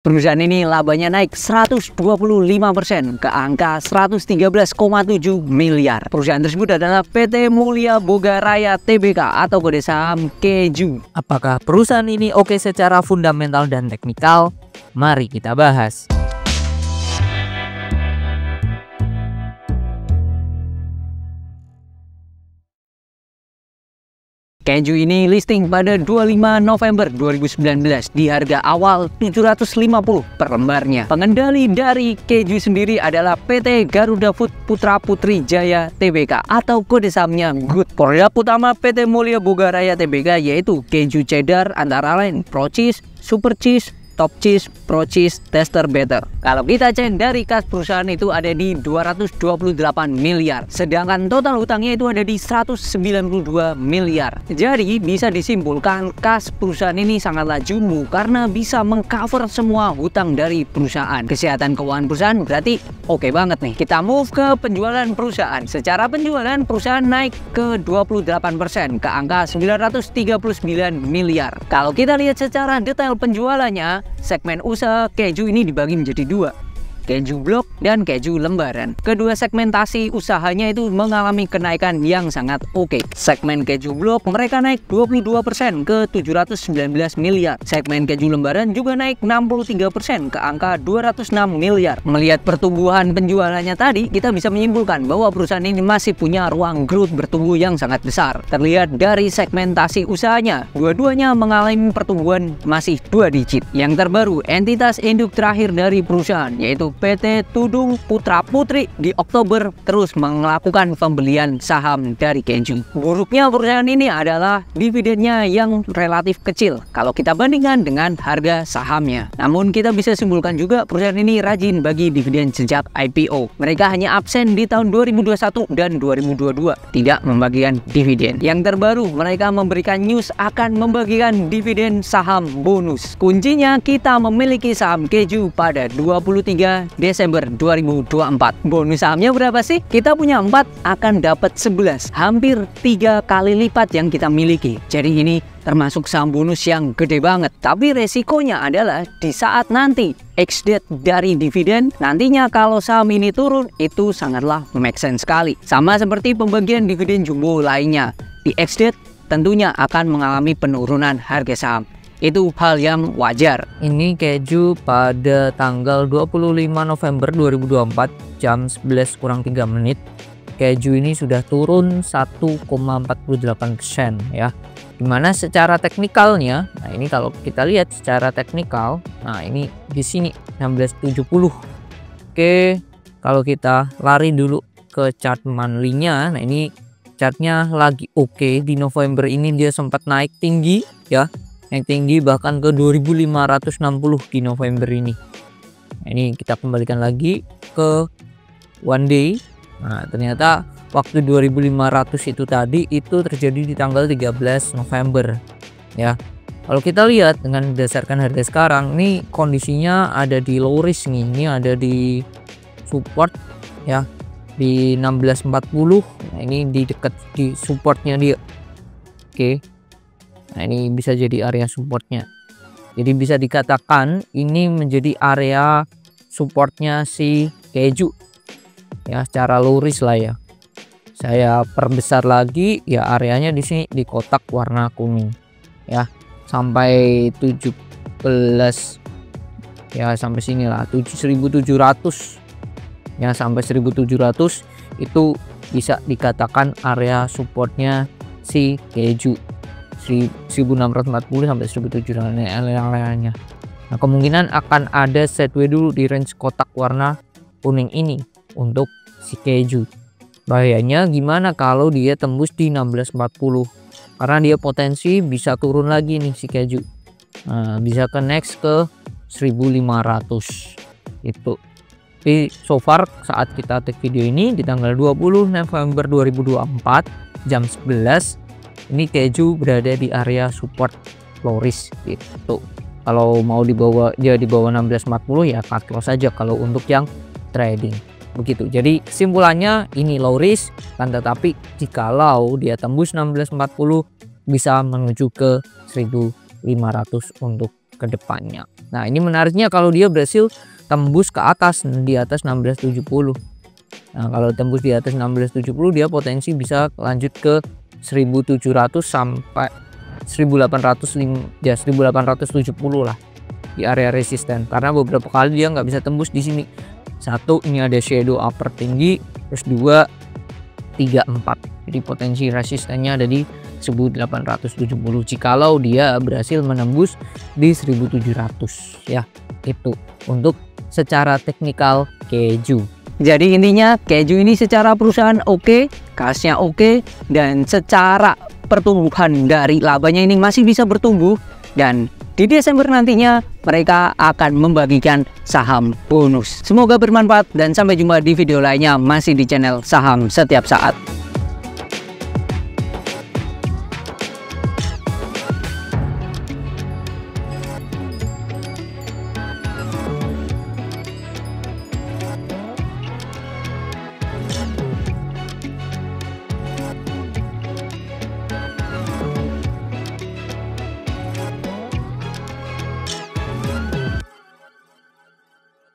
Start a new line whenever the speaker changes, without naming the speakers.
Perusahaan ini labanya naik 125% ke angka 113,7 miliar. Perusahaan tersebut adalah PT Mulia Boga Raya Tbk atau kode saham KEJU.
Apakah perusahaan ini oke secara fundamental dan teknikal? Mari kita bahas.
KEJU ini listing pada 25 November 2019 di harga awal 750 per lembarnya. Pengendali dari KEJU sendiri adalah PT Garuda Food Putra Putri Jaya Tbk atau kode sahamnya GOOD. Produk utama PT Mulia Boga Raya Tbk yaitu keju cheddar antara lain Pro Cheese, Super Cheese, Top Cheese, Pro Cheese, Tester Better. Kalau kita cek dari kas perusahaan itu ada di 228 miliar. Sedangkan total hutangnya itu ada di 192 miliar. Jadi bisa disimpulkan kas perusahaan ini sangatlah jumbo karena bisa mengcover semua hutang dari perusahaan. Kesehatan keuangan perusahaan berarti oke banget nih. Kita move ke penjualan perusahaan. Secara penjualan perusahaan naik ke 28% ke angka 939 miliar. Kalau kita lihat secara detail penjualannya, segmen usaha KEJU ini dibagi menjadi dua, KEJU blok dan KEJU lembaran. Kedua segmentasi usahanya itu mengalami kenaikan yang sangat oke. Segmen KEJU blok mereka naik 22% ke 719 miliar. Segmen KEJU lembaran juga naik 63% ke angka 206 miliar. Melihat pertumbuhan penjualannya tadi, kita bisa menyimpulkan bahwa perusahaan ini masih punya ruang growth bertumbuh yang sangat besar. Terlihat dari segmentasi usahanya, dua-duanya mengalami pertumbuhan masih 2 digit. Yang terbaru, entitas induk terakhir dari perusahaan yaitu PT Tudung Putra Putri di Oktober terus melakukan pembelian saham dari KEJU. Buruknya perusahaan ini adalah dividennya yang relatif kecil kalau kita bandingkan dengan harga sahamnya. Namun kita bisa simpulkan juga perusahaan ini rajin bagi dividen sejak IPO. Mereka hanya absen di tahun 2021 dan 2022 tidak membagikan dividen. Yang terbaru, mereka memberikan news akan membagikan dividen saham bonus. Kuncinya kita memiliki saham KEJU pada 23 Desember 2024. Bonus sahamnya berapa sih? Kita punya 4 akan dapat 11, hampir 3 kali lipat yang kita miliki. Jadi ini termasuk saham bonus yang gede banget. Tapi resikonya adalah di saat nanti ex-date dari dividen, nantinya kalau saham ini turun itu sangatlah make sense sekali. Sama seperti pembagian dividen jumbo lainnya. Di ex-date tentunya akan mengalami penurunan harga saham. Itu hal yang wajar.
Ini KEJU pada tanggal 25 November 2024 jam 11 kurang 3 menit. KEJU ini sudah turun 1,48% ya. Dimana secara teknikalnya, nah ini kalau kita lihat secara teknikal, nah ini di sini 1670. Oke, kalau kita lari dulu ke chart monthly-nya, nah ini chartnya lagi oke. Di November ini dia sempat naik tinggi ya. Yang tinggi bahkan ke 2560 di November ini. Nah, ini kita kembalikan lagi ke one day. Nah, ternyata waktu 2500 itu tadi itu terjadi di tanggal 13 November ya. Kalau kita lihat dengan berdasarkan harga sekarang, ini kondisinya ada di low risk nih. Ini ada di support ya di 1640. Nah, ini di dekat di supportnya dia. Oke. Nah, ini bisa jadi area supportnya. Jadi bisa dikatakan ini menjadi area supportnya si KEJU ya, secara low risk lah ya. Saya perbesar lagi ya, areanya di sini di kotak warna kuning ya, sampai 17 ya, sampai sinilah 1700 ya, sampai 1700 itu bisa dikatakan area supportnya si KEJU. 1640 sampai 1700 area-nya. Nah, kemungkinan akan ada sideways dulu di range kotak warna kuning ini untuk si KEJU. Bahayanya gimana kalau dia tembus di 1640? Karena dia potensi bisa turun lagi nih si KEJU. Nah, bisa ke next ke 1500 itu. Tapi so far saat kita take video ini di tanggal 20 November 2024 jam 11, ini KEJU berada di area support low risk gitu. Kalau mau dibawa dia di bawah 1640 ya cut loss saja kalau untuk yang trading begitu. Jadi kesimpulannya ini low risk, kan, tetapi jikalau dia tembus 1640 bisa menuju ke 1500 untuk ke depannya. Nah, ini menariknya kalau dia berhasil tembus ke atas di atas 1670. Nah, kalau tembus di atas 1670 dia potensi bisa lanjut ke 1700 sampai 1800 ya 1870 lah di area resisten, karena beberapa kali dia nggak bisa tembus di sini. Satu, ini ada shadow upper tinggi, terus 2, 3, 4. Jadi potensi resistennya ada di 1870 jikalau dia berhasil menembus di 1700 ya. Itu untuk secara teknikal keju.
Jadi intinya keju ini secara perusahaan oke, kasnya oke, dan secara pertumbuhan dari labanya ini masih bisa bertumbuh, dan di Desember nantinya mereka akan membagikan saham bonus. Semoga bermanfaat dan sampai jumpa di video lainnya masih di channel Saham Setiap Saat.